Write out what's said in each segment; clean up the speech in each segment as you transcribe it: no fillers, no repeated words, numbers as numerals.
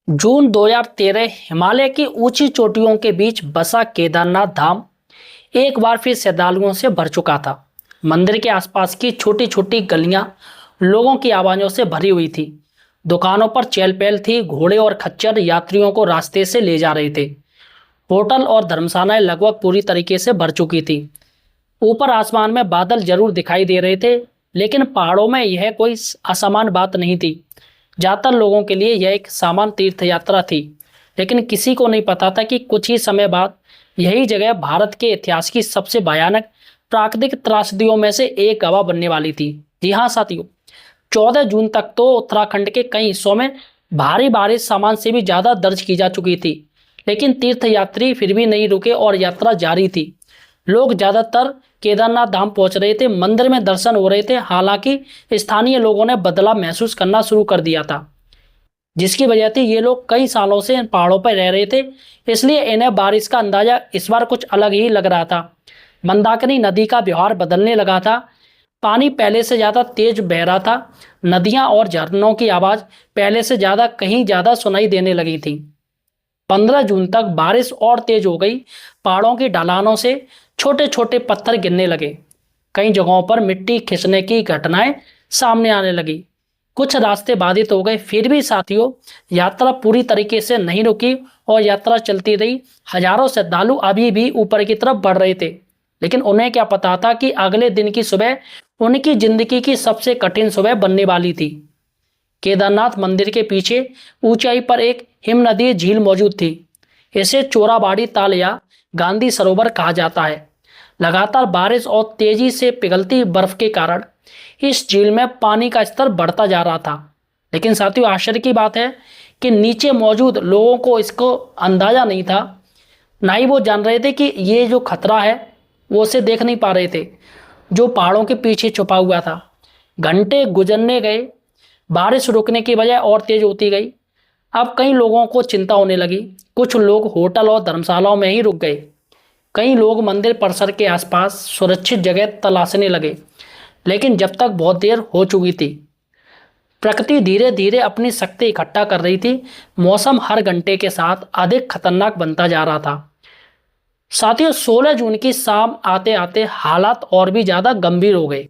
जून 2013 हिमालय की ऊंची चोटियों के बीच बसा केदारनाथ धाम एक बार फिर श्रद्धालुओं से भर चुका था। मंदिर के आसपास की छोटी छोटी गलियां लोगों की आवाजों से भरी हुई थी। दुकानों पर चहल पहल थी। घोड़े और खच्चर यात्रियों को रास्ते से ले जा रहे थे। होटल और धर्मशालाएं लगभग पूरी तरीके से भर चुकी थी। ऊपर आसमान में बादल जरूर दिखाई दे रहे थे, लेकिन पहाड़ों में यह कोई असामान्य बात नहीं थी। ज्यादातर लोगों के लिए यह एक सामान्य तीर्थ यात्रा थी, लेकिन किसी को नहीं पता था कि कुछ ही समय बाद यही जगह भारत के इतिहास की सबसे भयानक प्राकृतिक त्रासदियों में से एक गवाह बनने वाली थी। जी हाँ साथियों, 14 जून तक तो उत्तराखंड के कई हिस्सों में भारी बारिश सामान्य से भी ज्यादा दर्ज की जा चुकी थी, लेकिन तीर्थयात्री फिर भी नहीं रुके और यात्रा जारी थी। लोग ज्यादातर केदारनाथ धाम पहुंच रहे थे, मंदिर में दर्शन हो रहे थे। हालांकि स्थानीय लोगों ने बदलाव महसूस करना शुरू कर दिया था, जिसकी वजह थी ये लोग कई सालों से इन पहाड़ों पर रह रहे थे, इसलिए इन्हें बारिश का अंदाजा इस बार कुछ अलग ही लग रहा था। मंदाकिनी नदी का व्यवहार बदलने लगा था। पानी पहले से ज्यादा तेज बह रहा था। नदियां और झरनों की आवाज पहले से कहीं ज्यादा सुनाई देने लगी थी। 15 जून तक बारिश और तेज हो गई। पहाड़ों की ढलानों से छोटे छोटे पत्थर गिरने लगे। कई जगहों पर मिट्टी खिसने की घटनाएं सामने आने लगी। कुछ रास्ते बाधित हो गए। फिर भी साथियों, यात्रा पूरी तरीके से नहीं रुकी और यात्रा चलती रही। हजारों श्रद्धालु अभी भी ऊपर की तरफ बढ़ रहे थे, लेकिन उन्हें क्या पता था कि अगले दिन की सुबह उनकी जिंदगी की सबसे कठिन सुबह बनने वाली थी। केदारनाथ मंदिर के पीछे ऊंचाई पर एक हिमनदीय झील मौजूद थी। इसे चोराबाड़ी ताल या गांधी सरोवर कहा जाता है। लगातार बारिश और तेजी से पिघलती बर्फ के कारण इस झील में पानी का स्तर बढ़ता जा रहा था। लेकिन साथियों, आश्चर्य की बात है कि नीचे मौजूद लोगों को इसको अंदाजा नहीं था। ना ही वो जान रहे थे कि ये जो खतरा है वो उसे देख नहीं पा रहे थे, जो पहाड़ों के पीछे छुपा हुआ था। घंटे गुजरने गए। बारिश रुकने की बजाय और तेज होती गई। अब कई लोगों को चिंता होने लगी। कुछ लोग होटल और धर्मशालाओं में ही रुक गए। कई लोग मंदिर परिसर के आसपास सुरक्षित जगह तलाशने लगे, लेकिन जब तक बहुत देर हो चुकी थी। प्रकृति धीरे धीरे अपनी शक्ति इकट्ठा कर रही थी। मौसम हर घंटे के साथ अधिक खतरनाक बनता जा रहा था। साथियों, 16 जून की शाम आते आते हालात और भी ज्यादा गंभीर हो गए।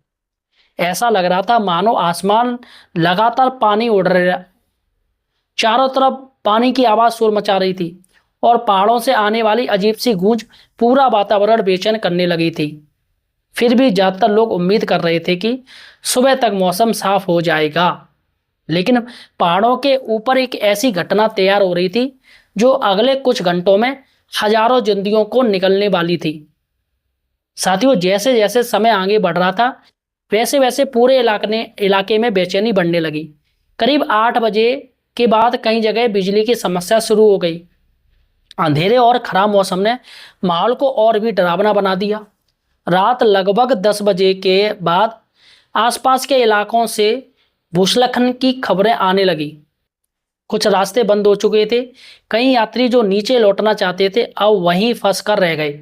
ऐसा लग रहा था मानो आसमान लगातार पानी उड़ रहा। चारों तरफ पानी की आवाज शोर मचा रही थी और पहाड़ों से आने वाली अजीब सी गूंज पूरा वातावरण बेचैन करने लगी थी। फिर भी ज्यादातर लोग उम्मीद कर रहे थे कि सुबह तक मौसम साफ हो जाएगा, लेकिन पहाड़ों के ऊपर एक ऐसी घटना तैयार हो रही थी जो अगले कुछ घंटों में हजारों जिंदगियों को निकलने वाली थी। साथियों, जैसे जैसे समय आगे बढ़ रहा था, वैसे वैसे पूरे इलाके में बेचैनी बढ़ने लगी। करीब 8 बजे के बाद कई जगह बिजली की समस्या शुरू हो गई। अंधेरे और खराब मौसम ने माहौल को और भी डरावना बना दिया। रात लगभग 10 बजे के बाद आसपास के इलाकों से भूस्खलन की खबरें आने लगी। कुछ रास्ते बंद हो चुके थे। कई यात्री जो नीचे लौटना चाहते थे अब वहीं फंस कर रह गए।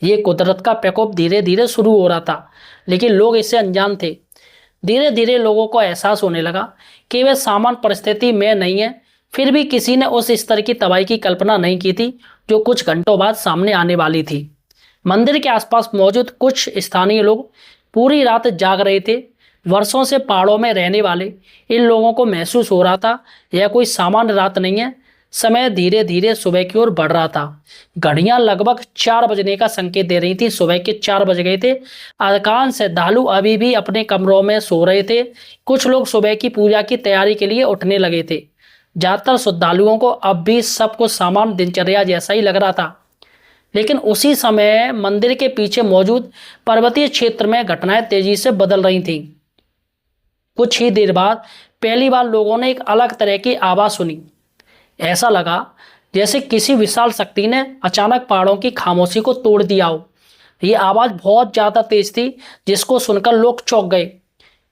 ये कुदरत का प्रकोप धीरे धीरे शुरू हो रहा था, लेकिन लोग इससे अनजान थे। धीरे धीरे लोगों को एहसास होने लगा कि वे सामान्य परिस्थिति में नहीं है। फिर भी किसी ने उस स्तर की तबाही की कल्पना नहीं की थी जो कुछ घंटों बाद सामने आने वाली थी। मंदिर के आसपास मौजूद कुछ स्थानीय लोग पूरी रात जाग रहे थे। वर्षों से पहाड़ों में रहने वाले इन लोगों को महसूस हो रहा था यह कोई सामान्य रात नहीं है। समय धीरे धीरे सुबह की ओर बढ़ रहा था। घड़ियां लगभग 4 बजने का संकेत दे रही थी। सुबह के 4 बज गए थे। अधिकांश श्रद्धालु अभी भी अपने कमरों में सो रहे थे। कुछ लोग सुबह की पूजा की तैयारी के लिए उठने लगे थे। ज्यादातर श्रद्धालुओं को अब भी सब कुछ सामान्य दिनचर्या जैसा ही लग रहा था, लेकिन उसी समय मंदिर के पीछे मौजूद पर्वतीय क्षेत्र में घटनाएं तेजी से बदल रही थीं। कुछ ही देर बाद पहली बार लोगों ने एक अलग तरह की आवाज सुनी। ऐसा लगा जैसे किसी विशाल शक्ति ने अचानक पहाड़ों की खामोशी को तोड़ दिया हो। ये आवाज बहुत ज्यादा तेज थी, जिसको सुनकर लोग चौंक गए।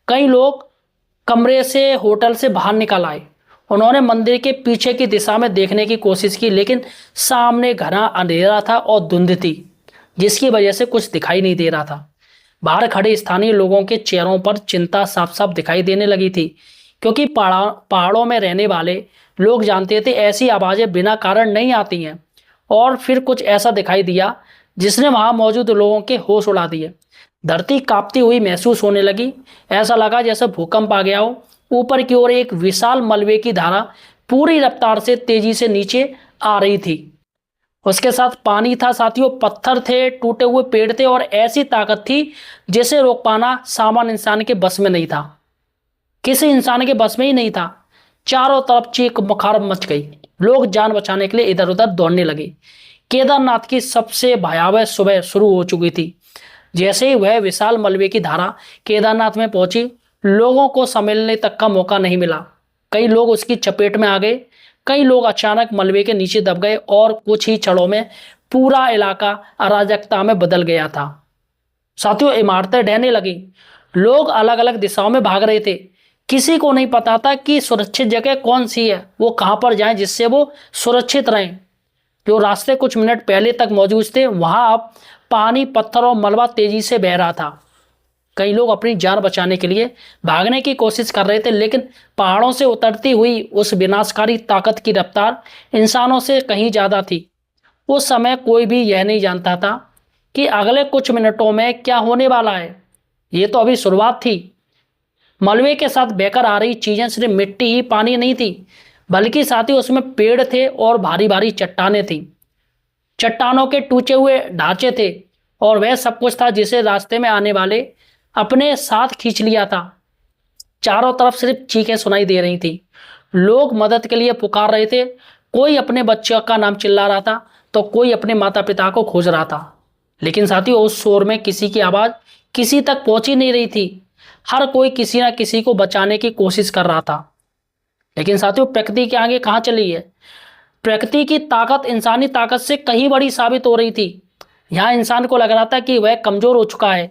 कई लोग कमरे से होटल से बाहर निकल आए। उन्होंने मंदिर के पीछे की दिशा में देखने की कोशिश की, लेकिन सामने घना अंधेरा था और धुंध थी, जिसकी वजह से कुछ दिखाई नहीं दे रहा था। बाहर खड़े स्थानीय लोगों के चेहरों पर चिंता साफ साफ दिखाई देने लगी थी। क्योंकि पहाड़ों में रहने वाले लोग जानते थे ऐसी आवाज़ें बिना कारण नहीं आती हैं। और फिर कुछ ऐसा दिखाई दिया जिसने वहां मौजूद लोगों के होश उड़ा दिए। धरती कांपती हुई महसूस होने लगी। ऐसा लगा जैसे भूकंप आ गया हो। ऊपर की ओर एक विशाल मलबे की धारा पूरी रफ्तार से तेजी से नीचे आ रही थी। उसके साथ पानी था साथियों, पत्थर थे, टूटे हुए पेड़ थे और ऐसी ताकत थी जिसे रोक पाना सामान्य इंसान के बस में नहीं था। किसी इंसान के बस में ही नहीं था। चारों तरफ चीख पुकार मच गई। लोग जान बचाने के लिए इधर उधर दौड़ने लगे। केदारनाथ की सबसे भयावह सुबह शुरू हो चुकी थी। जैसे ही वह विशाल मलबे की धारा केदारनाथ में पहुंची, लोगों को संभलने तक का मौका नहीं मिला। कई लोग उसकी चपेट में आ गए, कई लोग अचानक मलबे के नीचे दब गए और कुछ ही क्षणों में पूरा इलाका अराजकता में बदल गया था। साथियों, इमारतें ढहने लगी। लोग अलग अलग दिशाओं में भाग रहे थे। किसी को नहीं पता था कि सुरक्षित जगह कौन सी है, वो कहां पर जाएं जिससे वो सुरक्षित रहें। जो रास्ते कुछ मिनट पहले तक मौजूद थे, वहां अब पानी, पत्थर और मलबा तेजी से बह रहा था। कई लोग अपनी जान बचाने के लिए भागने की कोशिश कर रहे थे, लेकिन पहाड़ों से उतरती हुई उस विनाशकारी ताकत की रफ्तार इंसानों से कहीं ज्यादा थी। उस समय कोई भी यह नहीं जानता था कि अगले कुछ मिनटों में क्या होने वाला है। ये तो अभी शुरुआत थी। मलबे के साथ बहकर आ रही चीजें सिर्फ मिट्टी ही पानी नहीं थी, बल्कि साथ ही उसमें पेड़ थे और भारी भारी चट्टानें थी। चट्टानों के टूटे हुए ढांचे थे और वह सब कुछ था जिसे रास्ते में आने वाले अपने साथ खींच लिया था। चारों तरफ सिर्फ चीखें सुनाई दे रही थी। लोग मदद के लिए पुकार रहे थे। कोई अपने बच्चों का नाम चिल्ला रहा था तो कोई अपने माता पिता को खोज रहा था। लेकिन साथियों, उस शोर में किसी की आवाज किसी तक पहुंच ही नहीं रही थी। हर कोई किसी ना किसी को बचाने की कोशिश कर रहा था। लेकिन साथियों, प्रकृति के आगे कहां चली है? प्रकृति की ताकत इंसानी ताकत से कहीं बड़ी साबित हो रही थी। यहां इंसान को लग रहा था कि वह कमजोर हो चुका है।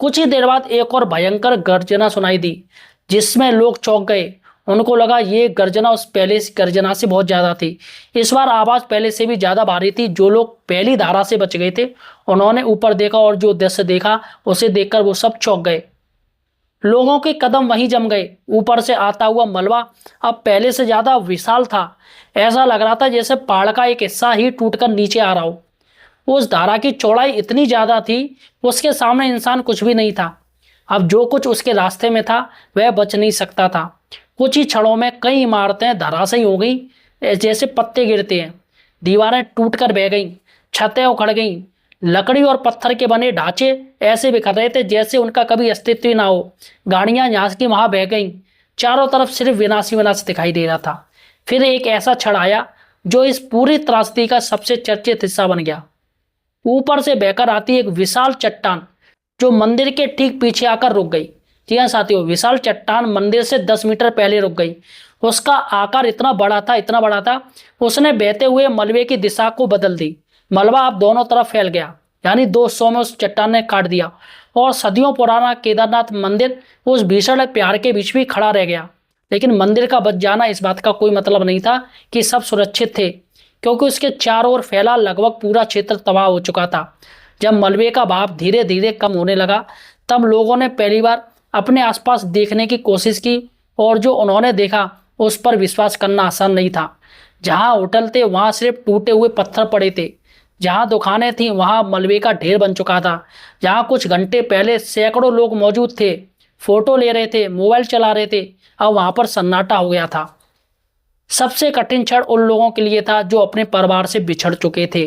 कुछ ही देर बाद एक और भयंकर गर्जना सुनाई दी, जिसमें लोग चौंक गए। उनको लगा ये गर्जना उस पहले गर्जना से बहुत ज्यादा थी। इस बार आवाज पहले से भी ज्यादा भारी थी। जो लोग पहली धारा से बच गए थे, उन्होंने ऊपर देखा और जो दृश्य देखा उसे देखकर वो सब चौंक गए। लोगों के कदम वहीं जम गए। ऊपर से आता हुआ मलबा अब पहले से ज्यादा विशाल था। ऐसा लग रहा था जैसे पहाड़ का एक हिस्सा ही टूटकर नीचे आ रहा हो। उस धारा की चौड़ाई इतनी ज्यादा थी, उसके सामने इंसान कुछ भी नहीं था। अब जो कुछ उसके रास्ते में था वह बच नहीं सकता था। कुछ ही क्षणों में कई इमारतें धराशायी हो गई, जैसे पत्ते गिरते हैं। दीवारें टूटकर बह गईं, छतें उखड़ गईं। लकड़ी और पत्थर के बने ढांचे ऐसे बिखर रहे थे जैसे उनका कभी अस्तित्व ही ना हो। गाड़ियां यहाँ की वहां बह गईं। चारों तरफ सिर्फ विनाश ही विनाश दिखाई दे रहा था। फिर एक ऐसा क्षण आया जो इस पूरी त्रासदी का सबसे चर्चित हिस्सा बन गया। ऊपर से बहकर आती एक विशाल चट्टान जो मंदिर के ठीक पीछे आकर रुक गई। जी हाँ साथियों, विशाल चट्टान मंदिर से 10 मीटर पहले रुक गई। उसका आकार इतना बड़ा था, उसने बहते हुए मलबे की दिशा को बदल दी। मलबा अब दोनों तरफ फैल गया, यानी 2 हिस्सों में उस चट्टान ने काट दिया और सदियों पुराना केदारनाथ मंदिर उस भीषण प्यार के बीच भी खड़ा रह गया। लेकिन मंदिर का बच जाना इस बात का कोई मतलब नहीं था कि सब सुरक्षित थे, क्योंकि उसके चारों ओर फैला लगभग पूरा क्षेत्र तबाह हो चुका था। जब मलबे का भाव धीरे धीरे कम होने लगा, तब लोगों ने पहली बार अपने आसपास देखने की कोशिश की और जो उन्होंने देखा उस पर विश्वास करना आसान नहीं था। जहां होटल थे वहां सिर्फ टूटे हुए पत्थर पड़े थे। जहां दुकानें थीं वहां मलबे का ढेर बन चुका था। जहां कुछ घंटे पहले सैकड़ों लोग मौजूद थे, फोटो ले रहे थे, मोबाइल चला रहे थे, अब वहां पर सन्नाटा हो गया था। सबसे कठिन क्षण उन लोगों के लिए था जो अपने परिवार से बिछड़ चुके थे।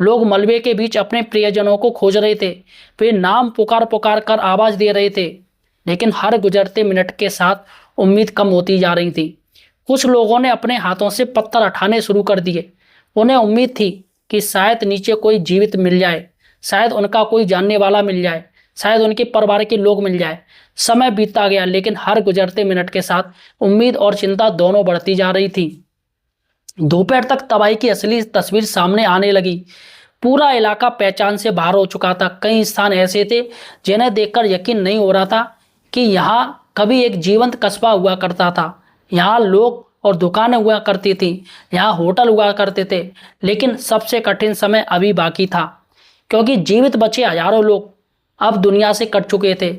लोग मलबे के बीच अपने प्रियजनों को खोज रहे थे। वे नाम पुकार पुकार कर आवाज दे रहे थे, लेकिन हर गुजरते मिनट के साथ उम्मीद कम होती जा रही थी। कुछ लोगों ने अपने हाथों से पत्थर उठाने शुरू कर दिए। उन्हें उम्मीद थी कि शायद नीचे कोई जीवित मिल जाए, शायद उनका कोई जानने वाला मिल जाए, शायद उनके परिवार के लोग मिल जाए। समय बीतता गया, लेकिन हर गुजरते मिनट के साथ उम्मीद और चिंता दोनों बढ़ती जा रही थी। दोपहर तक तबाही की असली तस्वीर सामने आने लगी। पूरा इलाका पहचान से बाहर हो चुका था। कई स्थान ऐसे थे जिन्हें देखकर यकीन नहीं हो रहा था कि यहाँ कभी एक जीवंत कस्बा हुआ करता था। यहाँ लोग और दुकानें हुआ करती थी, यहाँ होटल हुआ करते थे। लेकिन सबसे कठिन समय अभी बाकी था, क्योंकि जीवित बचे हजारों लोग अब दुनिया से कट चुके थे।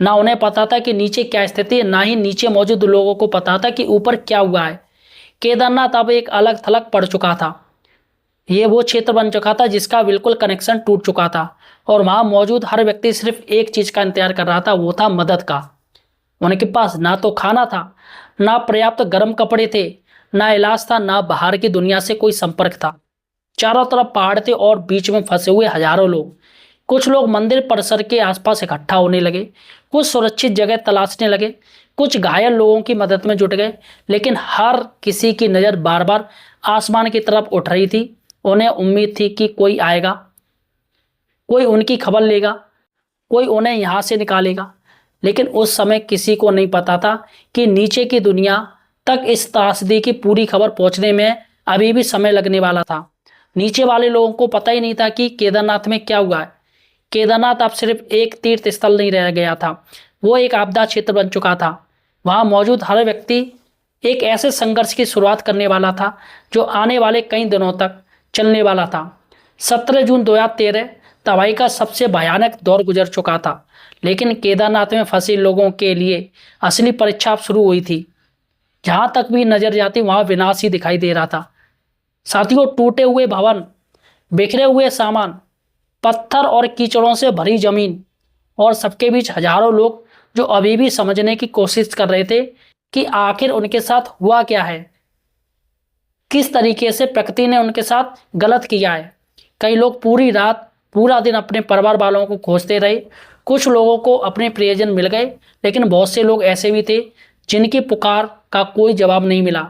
ना उन्हें पता था कि नीचे क्या स्थिति है, ना ही नीचे मौजूद लोगों को पता था कि ऊपर क्या हुआ है। केदारनाथ अब एक अलग थलग पड़ चुका था। ये वो क्षेत्र बन चुका था जिसका बिल्कुल कनेक्शन टूट चुका था और वहां मौजूद हर व्यक्ति सिर्फ एक चीज का इंतजार कर रहा था, वो था मदद का। उनके पास ना तो खाना था, ना पर्याप्त गर्म कपड़े थे, ना इलाज था, ना बाहर की दुनिया से कोई संपर्क था। चारों तरफ पहाड़ थे और बीच में फंसे हुए हजारों लोग। कुछ लोग मंदिर परिसर के आसपास इकट्ठा होने लगे, कुछ सुरक्षित जगह तलाशने लगे, कुछ घायल लोगों की मदद में जुट गए। लेकिन हर किसी की नज़र बार बार आसमान की तरफ उठ रही थी। उन्हें उम्मीद थी कि कोई आएगा, कोई उनकी खबर लेगा, कोई उन्हें यहाँ से निकालेगा। लेकिन उस समय किसी को नहीं पता था कि नीचे की दुनिया तक इस त्रासदी की पूरी खबर पहुंचने में अभी भी समय लगने वाला था। नीचे वाले लोगों को पता ही नहीं था कि केदारनाथ में क्या हुआ है। केदारनाथ अब सिर्फ एक तीर्थ स्थल नहीं रह गया था, वो एक आपदा क्षेत्र बन चुका था। वहाँ मौजूद हर व्यक्ति एक ऐसे संघर्ष की शुरुआत करने वाला था जो आने वाले कई दिनों तक चलने वाला था। 17 जून 2013 तबाही का सबसे भयानक दौर गुजर चुका था, लेकिन केदारनाथ में फंसे लोगों के लिए असली परीक्षा अब शुरू हुई थी। जहाँ तक भी नजर जाती वहाँ विनाश ही दिखाई दे रहा था। साथियों, टूटे हुए भवन, बिखरे हुए सामान, पत्थर और कीचड़ों से भरी जमीन और सबके बीच हजारों लोग जो अभी भी समझने की कोशिश कर रहे थे कि आखिर उनके साथ हुआ क्या है, किस तरीके से प्रकृति ने उनके साथ गलत किया है। कई लोग पूरी रात पूरा दिन अपने परिवार वालों को खोजते रहे। कुछ लोगों को अपने प्रियजन मिल गए, लेकिन बहुत से लोग ऐसे भी थे जिनकी पुकार का कोई जवाब नहीं मिला।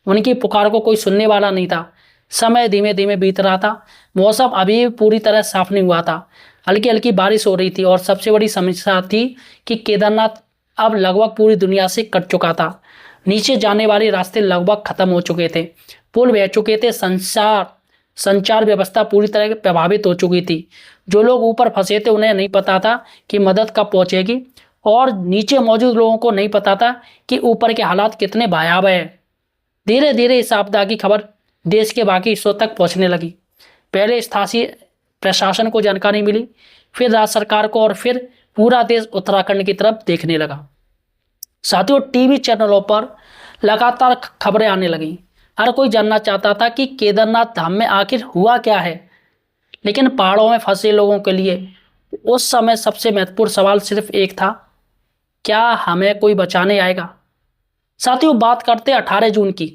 उनकी पुकार को कोई सुनने वाला नहीं था। समय धीमे धीमे बीत रहा था। मौसम अभी भी पूरी तरह साफ नहीं हुआ था। हल्की हल्की बारिश हो रही थी और सबसे बड़ी समस्या थी कि केदारनाथ अब लगभग पूरी दुनिया से कट चुका था। नीचे जाने वाले रास्ते लगभग खत्म हो चुके थे, पुल बह चुके थे, संचार व्यवस्था पूरी तरह प्रभावित हो चुकी थी। जो लोग ऊपर फंसे थे उन्हें नहीं पता था कि मदद कब पहुंचेगी, और नीचे मौजूद लोगों को नहीं पता था कि ऊपर के हालात कितने भयावह हैं। धीरे धीरे इस आपदा की खबर देश के बाकी हिस्सों तक पहुंचने लगी। पहले स्थानीय प्रशासन को जानकारी मिली, फिर राज्य सरकार को, और फिर पूरा देश उत्तराखंड की तरफ देखने लगा। साथियों, टीवी चैनलों पर लगातार खबरें आने लगीं। हर कोई जानना चाहता था कि केदारनाथ धाम में आखिर हुआ क्या है। लेकिन पहाड़ों में फंसे लोगों के लिए उस समय सबसे महत्वपूर्ण सवाल सिर्फ एक था, क्या हमें कोई बचाने आएगा। साथियों, बात करते 18 जून की।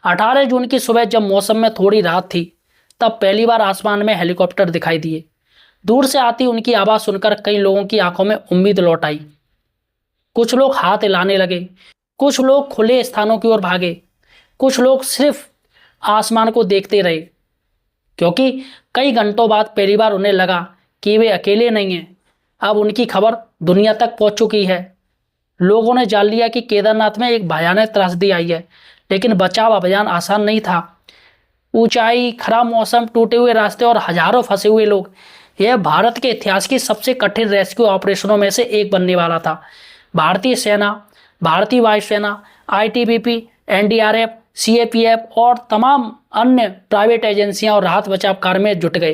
18 जून की सुबह जब मौसम में थोड़ी राहत थी, तब पहली बार आसमान में हेलीकॉप्टर दिखाई दिए। दूर से आती उनकी आवाज़ सुनकर कई लोगों की आंखों में उम्मीद लौट आई। कुछ लोग हाथ हिलाने लगे, कुछ लोग खुले स्थानों की ओर भागे, कुछ लोग सिर्फ आसमान को देखते रहे, क्योंकि कई घंटों बाद पहली बार उन्हें लगा कि वे अकेले नहीं हैं। अब उनकी खबर दुनिया तक पहुंच चुकी है। लोगों ने जान लिया कि केदारनाथ में एक भयानक त्रासदी आई है, लेकिन बचाव अभियान आसान नहीं था। ऊंचाई, खराब मौसम, टूटे हुए रास्ते और हजारों फंसे हुए लोग, यह भारत के इतिहास की सबसे कठिन रेस्क्यू ऑपरेशनों में से एक बनने वाला था। भारतीय सेना, भारतीय वायुसेना, आईटीबीपी, एनडीआरएफ, सीएपीएफ और तमाम अन्य प्राइवेट एजेंसियां और राहत बचाव कार्य में जुट गए।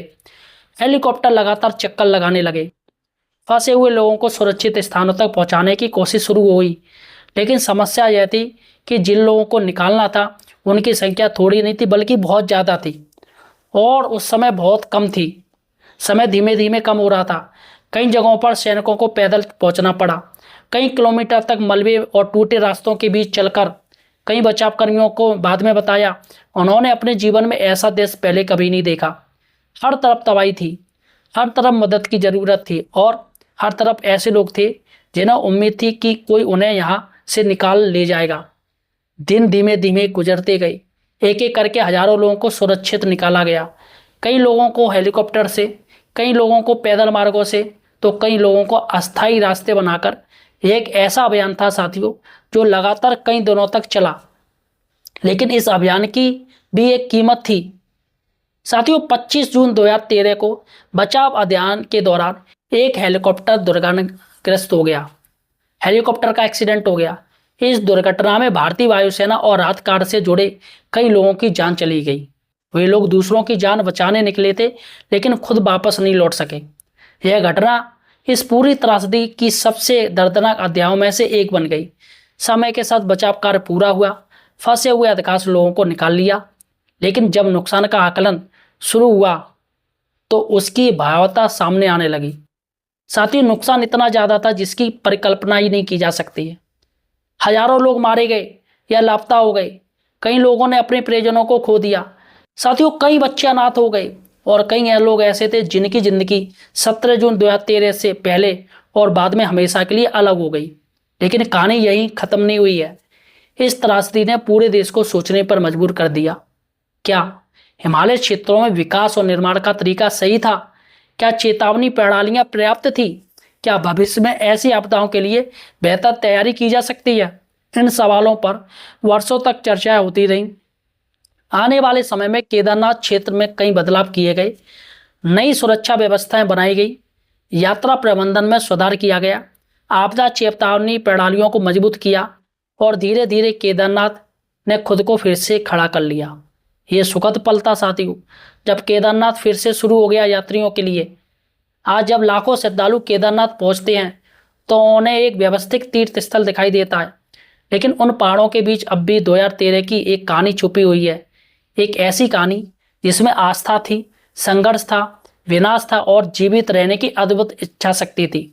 हेलीकॉप्टर लगातार चक्कर लगाने लगे। फंसे हुए लोगों को सुरक्षित स्थानों तक पहुंचाने की कोशिश शुरू हुई, लेकिन समस्या यह थी कि जिन लोगों को निकालना था उनकी संख्या थोड़ी नहीं थी, बल्कि बहुत ज़्यादा थी, और उस समय बहुत कम थी। समय धीमे धीमे कम हो रहा था। कई जगहों पर सैनिकों को पैदल पहुंचना पड़ा। कई किलोमीटर तक मलबे और टूटे रास्तों के बीच चलकर। कई बचाव कर्मियों को बाद में बताया, उन्होंने अपने जीवन में ऐसा देश पहले कभी नहीं देखा। हर तरफ तबाही थी, हर तरफ मदद की ज़रूरत थी, और हर तरफ ऐसे लोग थे जिन्हें उम्मीद थी कि कोई उन्हें यहाँ से निकाल ले जाएगा। दिन धीमे धीमे गुजरते गए। एक एक करके हजारों लोगों को सुरक्षित निकाला गया। कई लोगों को हेलीकॉप्टर से, कई लोगों को पैदल मार्गों से, तो कई लोगों को अस्थायी रास्ते बनाकर। एक ऐसा अभियान था साथियों जो लगातार कई दिनों तक चला, लेकिन इस अभियान की भी एक कीमत थी। साथियों, 25 जून 2013 को बचाव अभियान के दौरान एक हेलीकॉप्टर दुर्घटनाग्रस्त हो गया। हेलीकॉप्टर का एक्सीडेंट हो गया। इस दुर्घटना में भारतीय वायुसेना और राहत कार्य से जुड़े कई लोगों की जान चली गई। वे लोग दूसरों की जान बचाने निकले थे, लेकिन खुद वापस नहीं लौट सके। यह घटना इस पूरी त्रासदी की सबसे दर्दनाक अध्यायों में से एक बन गई। समय के साथ बचाव कार्य पूरा हुआ, फंसे हुए अधिकांश लोगों को निकाल लिया, लेकिन जब नुकसान का आकलन शुरू हुआ तो उसकी भयावहता सामने आने लगी। साथ ही नुकसान इतना ज्यादा था जिसकी परिकल्पना ही नहीं की जा सकती है। हजारों लोग मारे गए या लापता हो गए, कई लोगों ने अपने परिजनों को खो दिया। साथियों, कई बच्चे अनाथ हो गए और कई लोग ऐसे थे जिनकी जिंदगी 17 जून 2013 से पहले और बाद में हमेशा के लिए अलग हो गई। लेकिन कहानी यहीं खत्म नहीं हुई है। इस त्रासदी ने पूरे देश को सोचने पर मजबूर कर दिया। क्या हिमालय क्षेत्रों में विकास और निर्माण का तरीका सही था? क्या चेतावनी प्रणालियां पर्याप्त थी? क्या भविष्य में ऐसी आपदाओं के लिए बेहतर तैयारी की जा सकती है? इन सवालों पर वर्षों तक चर्चाएं होती रहीं। आने वाले समय में केदारनाथ क्षेत्र में कई बदलाव किए गए, नई सुरक्षा व्यवस्थाएं बनाई गई, यात्रा प्रबंधन में सुधार किया गया, आपदा चेतावनी प्रणालियों को मजबूत किया और धीरे धीरे केदारनाथ ने खुद को फिर से खड़ा कर लिया। ये सुखद पल था साथियों, जब केदारनाथ फिर से शुरू हो गया यात्रियों के लिए। आज जब लाखों श्रद्धालु केदारनाथ पहुंचते हैं तो उन्हें एक व्यवस्थित तीर्थ स्थल दिखाई देता है, लेकिन उन पहाड़ों के बीच अब भी 2013 की एक कहानी छुपी हुई है। एक ऐसी कहानी जिसमें आस्था थी, संघर्ष था, विनाश था और जीवित रहने की अद्भुत इच्छा शक्ति थी।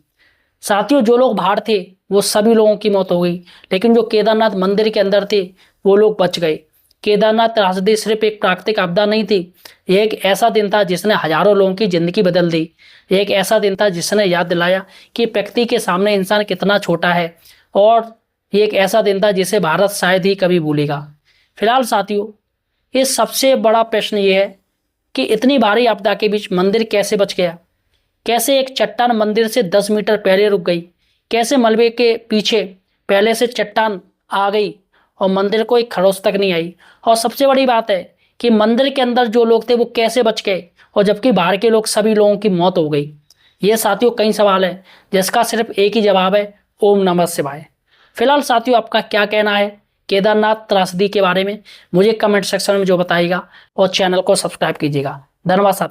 साथियों, जो लोग बाहर थे वो सभी लोगों की मौत हो गई, लेकिन जो केदारनाथ मंदिर के अंदर थे वो लोग बच गए। केदारनाथ त्रासदी सिर्फ एक प्राकृतिक आपदा नहीं थी, ये एक ऐसा दिन था जिसने हजारों लोगों की जिंदगी बदल दी। एक ऐसा दिन था जिसने याद दिलाया कि व्यक्ति के सामने इंसान कितना छोटा है, और ये एक ऐसा दिन था जिसे भारत शायद ही कभी भूलेगा। फिलहाल साथियों, ये सबसे बड़ा प्रश्न ये है कि इतनी भारी आपदा के बीच मंदिर कैसे बच गया? कैसे एक चट्टान मंदिर से 10 मीटर पहले रुक गई? कैसे मलबे के पीछे पहले से चट्टान आ गई और मंदिर को एक खरोंच तक नहीं आई? और सबसे बड़ी बात है कि मंदिर के अंदर जो लोग थे वो कैसे बच गए, और जबकि बाहर के लोग सभी लोगों की मौत हो गई? ये साथियों कई सवाल है जिसका सिर्फ एक ही जवाब है, ओम नमः शिवाय। फिलहाल साथियों, आपका क्या कहना है केदारनाथ त्रासदी के बारे में? मुझे कमेंट सेक्शन में जो बताइएगा, और चैनल को सब्सक्राइब कीजिएगा। धन्यवाद साथियों।